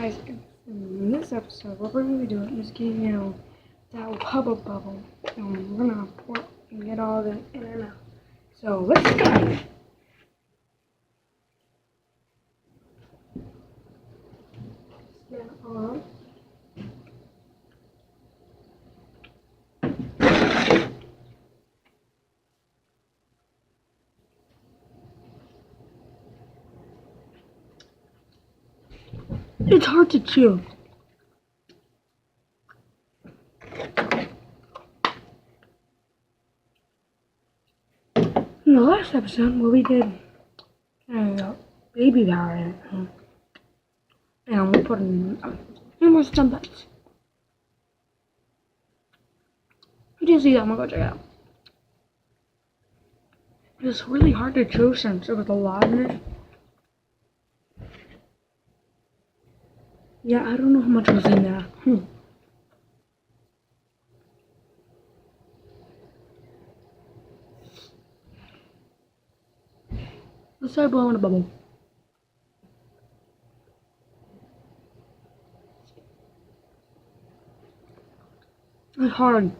Guys, in this episode, what we're going to be doing is getting out that hubba bubble, and we're going to pour and get all of it in and out. So let's go. Get on. It's hard to chew. In the last episode, where we did baby power in it, and we put in numerous dumbbells. If you didn't see that, I'm gonna go check it out. It was really hard to chew since there was a lot in it. Yeah, I don't know how much was in there. Let's start blowing a bubble. It's hard.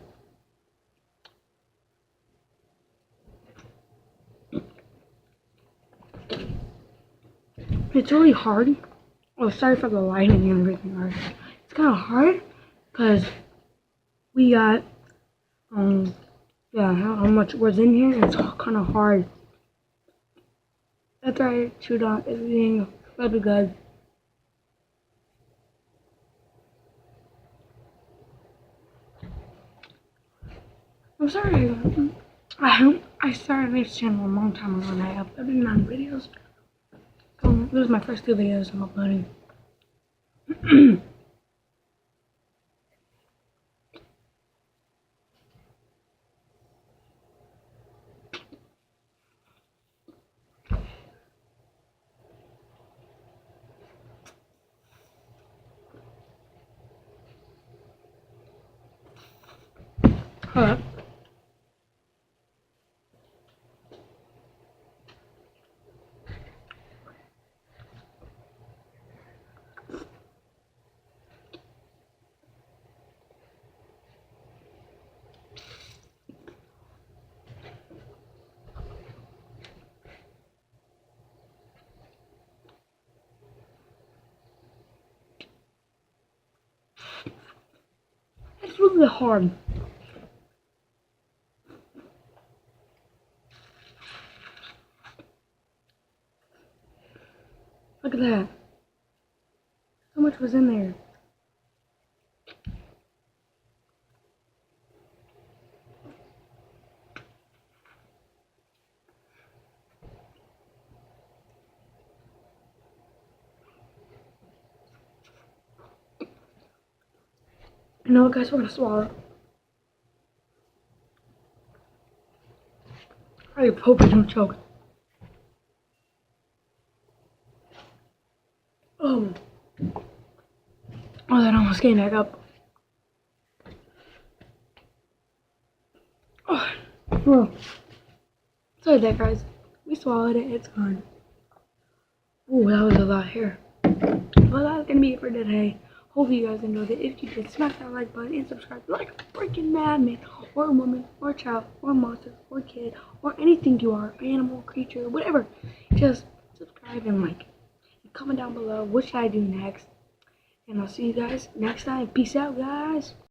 It's really hard. Oh, sorry for the lighting and everything. Right? It's kind of hard because we got how much was in here. And it's kind of hard. After I chewed on everything, that'll be good. I'm sorry. I started this channel a long time ago and I uploaded 9 videos. This was my first 2 videos I'm uploading. Hold up. It's really hard. Look at that. So much was in there. You know what, guys? We're gonna swallow it. I hope I don't choke. Oh, that almost came back up. Oh, well, sorry that, guys. We swallowed it. It's gone. Oh, that was a lot here. Well, that's gonna be it for today. Hopefully you guys enjoyed it. If you did, smack that like button and subscribe like a freaking madman, or a woman, or a child, or a monster, or a kid, or anything you are, animal, creature, whatever. Just subscribe and like. Comment down below what should I do next. And I'll see you guys next time. Peace out, guys.